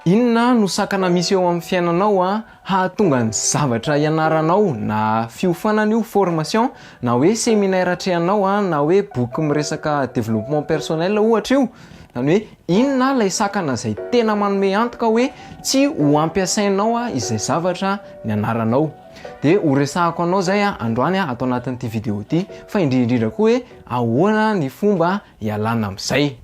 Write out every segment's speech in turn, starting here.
Inona no sakana misy eo amin'ny fiainanao hahatonga ny zavatra ianaranao na fiofanana io formation na hoe séminaire atrehanao na hoe boky miresaka développement personnel ohatra io. Zany hoe inona lay sakana izay tena manome antoka hoe tsy ho ampiasainao izay zavatra nianaranao. Dia ho resahako anao zay androany atao anatin'ity vidéo ity fa indrindra koa hoe ahoana ny fomba hialana amin'izay.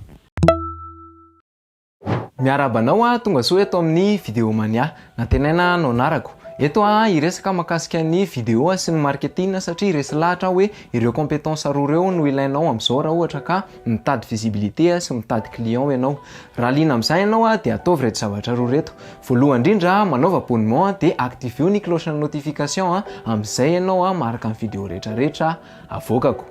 Miarabanao tonga soa eto amin'ny vidéo mania natenaina no anarako. Eto iresaka mahakasika ny vidéo sy ny marketing satria resy lahatra hoe ireo compétences roa ireo no ilainao amin'izao raha ohatra ka mitady visibilité sy mitady client ianao. Raha liana amin'izay ianao dia ataovy reto zavatra roa reto. Voalohany indrindra manaova abonnement dia activeo ny cloche de notification amin'izay ianao maraka ny vidéo rehetrarehetra avoakako.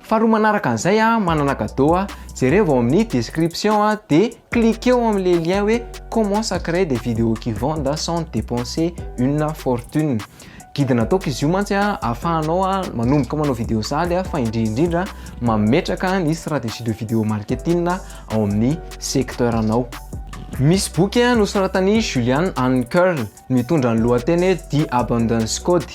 Faharoa manaraka an'izay manana cadeau jereo ao amin'ny description dia cliquez amin'ny lien hoe comment créer des vidéos qui vendent sans dépenser une fortune. Guide nataoko izy io mantsy ahafahanao manomboka manao vidéo saly fa indrindra mametraka ny stratégie de vidéo marketing ao amin'ny secteur anao. Misy boky nosoratany Julian Ankerl mitondra ny lohateny The Abundance Code.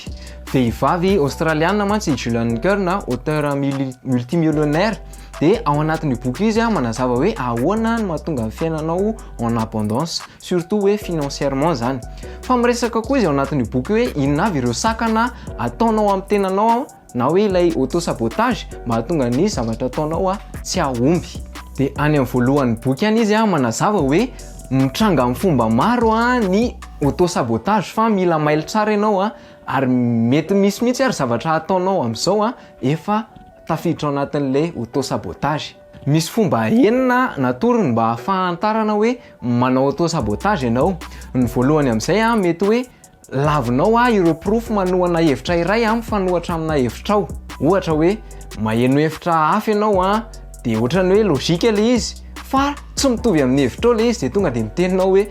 Vehivavy australiana mantsy Julian Ankerl, auteur multimillionnaire. Dia ao anatin'io boky izy manazava hoe ahoana no mahatonga ny fiainanao en abondance, surtout hoe financièrement zany. Fa miresaka koa izy ao anatin'io boky hoe inona avy ireo sakana ataonao amin'ny tenanao na hoe ilay auto-sabotage mba hahatonga ny zavatra ataonao tsy ahomby. Dia any amin'ny voalohan'ny boky any izy manazava hoe mitranga amin'ny fomba maro ny auto-sabotage fa mila mailo tsara ianao ary mety misy mihitsy ary zavatra ataonao amin'izao efa tafiditra ao anatin'ilay auto-sabotage. Misy fomba enina natorony mba ahafantarana hoe manao auto-sabotage ianao. Ny voalohany amin'izay mety hoe lavinao ireo proof manohana hevitra iray mifanohatra amina hevitrao. Ohatra hoe maheno hevitra hafa ianao dia ohatrany hoe logika ilay izy fa tsy mitovy amin'ny hevitrao ilay izy dia tonga dia miteninao hoe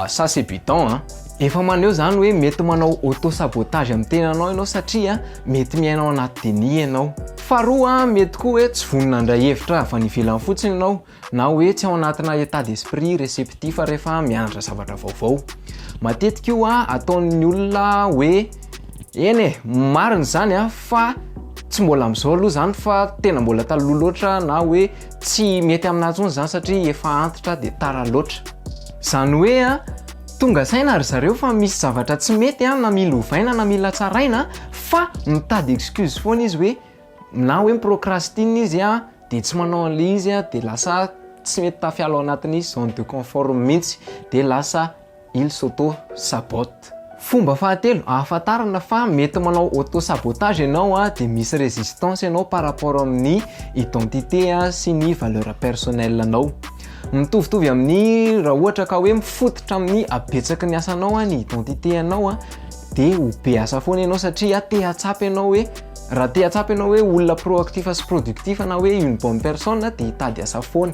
ça c'est bidon. Efa maneo zany hoe mety manao auto-sabotage amin'ny tenanao ianao satria mety miainao anaty déni ianao. Faharoa mety koa hoe tsy vonona andray hevitra avy any ivelany fotsiny ianao na hoe tsy ao anatina état d'esprit réceptif rehefa mianatra zavatra vaovao. Matetika io ataon'ny olona hoe marina zany fa tsy mbola amin'izao aloha zany fa tena mbola taloha loatra na hoe tsy mety aminazy intsony zany satria efa antitra dia tara loatra. Zany hoe tonga saina ary zareo fa misy zavatra tsy mety na mila ovaina na mila tsaraina fa mitady excuse foana izy hoe na hoe procrastine izy dia tsy manao an'ilay izy dia lasa tsy mety tafiala ao anatin'ny zone de confort mihitsy dia lasa il s'auto-sabote. Fomba fahatelo ahafantarana fa mety manao auto-sabotage ianao dia misy résistance ianao par rapport amin'ny identité sy ny valeur personnelle anao. Mitovitovy amin'ny raha ohatra ka hoe mifototra amin'ny abetsaky ny asanao ny identité anao dia ho be asa foana ianao satria te hatsapy ianao hoe raha te hatsapy ianao hoe olona proactif sy productif na hoe une bonne personne dia hitady asa foana.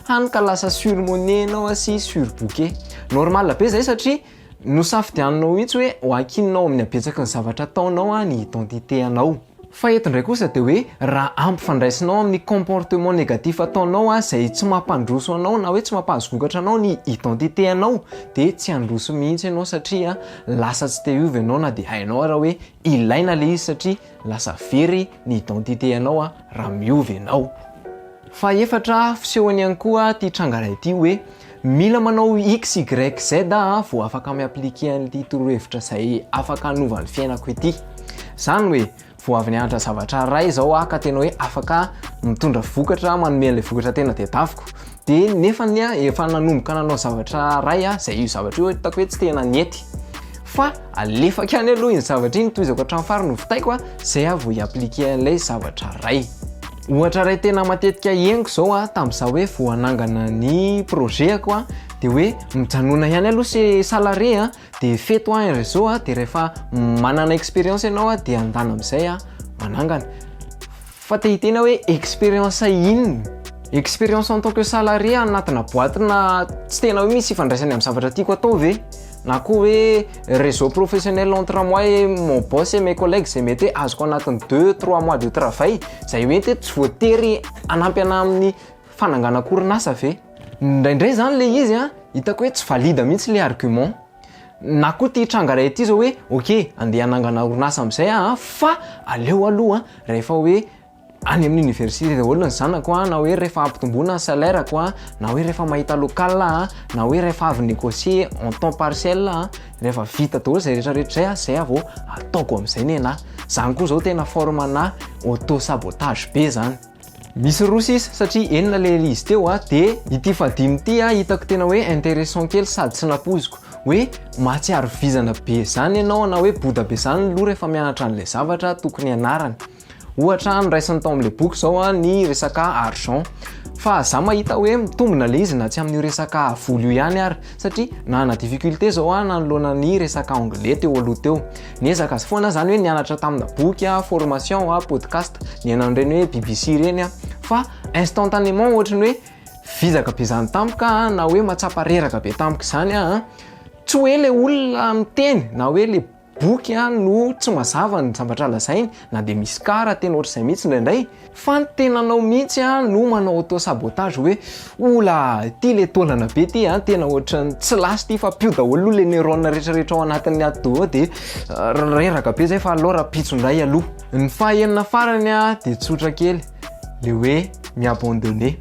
Hany ka lasa surmené ianao sy surbooké. Normal be zay satria nosafidianinao mihitsy hoe ho akinao amin'ny abetsaky ny zavatra ataonao ny identité anao. Fa eto indray kosa dia hoe raha ampifandraisinao amin'ny comportement négatif ataonao izay tsy mampandroso anao na hoe tsy mampahazo vokatra anao ny identité anao dia tsy handroso mihitsy ianao satria lasa tsy te hiova ianao na dia hainao raha hoe ilaina ilay izy satria lasa very ny identité anao raha miova ianao. Fa efatra fisehony ihany koa ity trangaray ity hoe mila manao x y z vao afaka miaplike an'ity torohevitra izay afaka hanova ny fiainako ity. Zany hoe vao avy nianatra zavatra ray zao ka tena hoe afaka mitondra vokatra manome an'ilay vokatra tena tedaviko dia nefa efa nanomboka nanao zavatra ray izay io zavatra io hitako hoe tsy tena niety fa alefaka any aloha iny zavatra iny toizako hatramin'ny farany novitaiko izay vao hiaplike an'ilay zavatra ray. Ohatra ray tena matetika henoko zao tamin'izao hoe vao hanangana ny projetako dia hoe mijanona ihany aloha sy salarié dia feto réseau dia rehefa manana expérience ianao dia andana amin'izay manangana. Fa te hitena hoe expérience inona? Expérience en tant que salarié anatina boîte na tsy tena hoe misy ifandraisany amin'ny zavatra tiako atao ve? Na koa hoe réseau professionnel entre moi et mon boss et mes collègues izay mety hoe azoko anatin'ny 2-3 mois de travail izay hoe tsy voatery hanampy ana amin'ny fanangana korinasa ve? Indraindray zany ilay izy hitako hoe tsy valide mihitsy le argument. Na koa ty tranga ray ity zao hoe ok andeha hanangana orinasa am'izay fa aleo aloha rehefa hoe any amin'ny université daholo ny zanako na hoe rehefa ampitomboana ny salairako na hoe rehefa mahita local na hoe rehefa avy négocier en temps partiel rehefa vita daholo zay rehetrarehetra zay vao ataoko am'izay ny anahy. Zany koa zao tena forme-na auto sabotage be zany. Misy roa sisa satria enina le izy teo de ity fadimy ity hitako tena hoe intéressant kely sady tsy napoziko hoe mahatsiaro vizana be zany ianao na hoe boda be zany aloha rehefa mianatra an'le zavatra tokony ianarana. Ohatra niraisany tao amin'le boky zao ny resaka argent fa za mahita hoe mitombina le izy na tsy amin'io resaka vola io ihany ary satria nana difficulté zao nanoloana ny resaka anglais teo aloha teo. Niezaka azy foana zany hoe nianatra tamina boky formation podcast nianan'ireny hoe BBC reny fa instantanément ohatrany hoe vizaka be zany tampoka na hoe matsapa reraka be tampoka zany tsy hoe le olona miteny na hoe le boky no tsy mazava ny zavatra lazainy na de misy kara tena ohatr'izay mihitsy indraindray fa ny tenanao mihitsy no manao auto sabotage hoe ola ty le taolana be ty tena ohatrany tsy lasy ty fa pio daholo le neurone rehetrarehetra ao anatin'ny ato de reraka be zay fa aleo raha pitsondray aloha. Ny fahaenina farany de tsotra kely le hoe miabandonné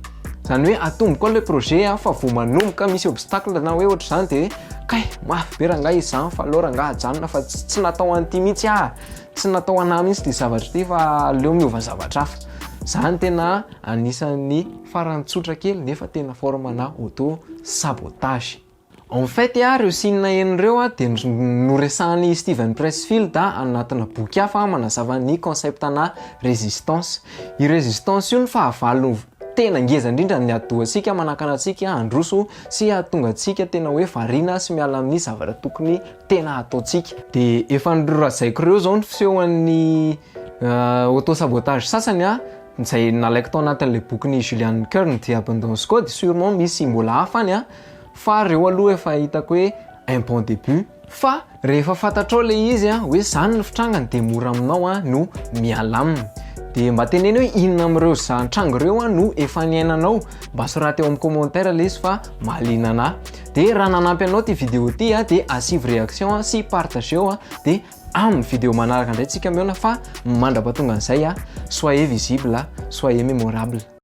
zany hoe atomboka le projet fa vao manomboka misy obstacle na hoe ohatr' zany de kay mafy be rangahy izy zany fa aleo rangahy ajanona fa tsy natao an'ity mihitsy tsy natao anahy mihitsy ty zavatra ty fa aleo miova zavatra hafa. Zany tena anisan'ny farany tsotra kely nefa tena forme-na auto sabotage. En fait reo sinina enireo de noresahan'ny Steven Pressfield anatina boky hafa manazava ny concept-na résistance. I résistance io ny fahavalony tena ngeza indrindra ny adohantsika manakana antsika androso sy ahatonga antsika tena hoe variana sy miala amin'ny zavatra tokony tena ataontsika. De efa nirorazaiko reo zao ny fisehoan'ny auto sabotage sasany izay nalaiko tao anatin'le bokin'ny Julian Kern dia Abandon Code sûrement misy mbola hafa any fa reo aloha efa hitako hoe un bon début fa rehefa fantatrao le izy hoe zany ny fitrangany de mora aminao no miala aminy. De mba teneny hoe inona amin'ireo zan-trango reo no efa niainanao mba soraty eo amin'ny commentaire le izy fa mahaliana anahy. De raha nanampy anao ty vidéo ty de asivy réaction sy partageo de amin'ny vidéo manaraka indray tsika miona fa mandrapatonga an'izay soyez visible soyez mémorable.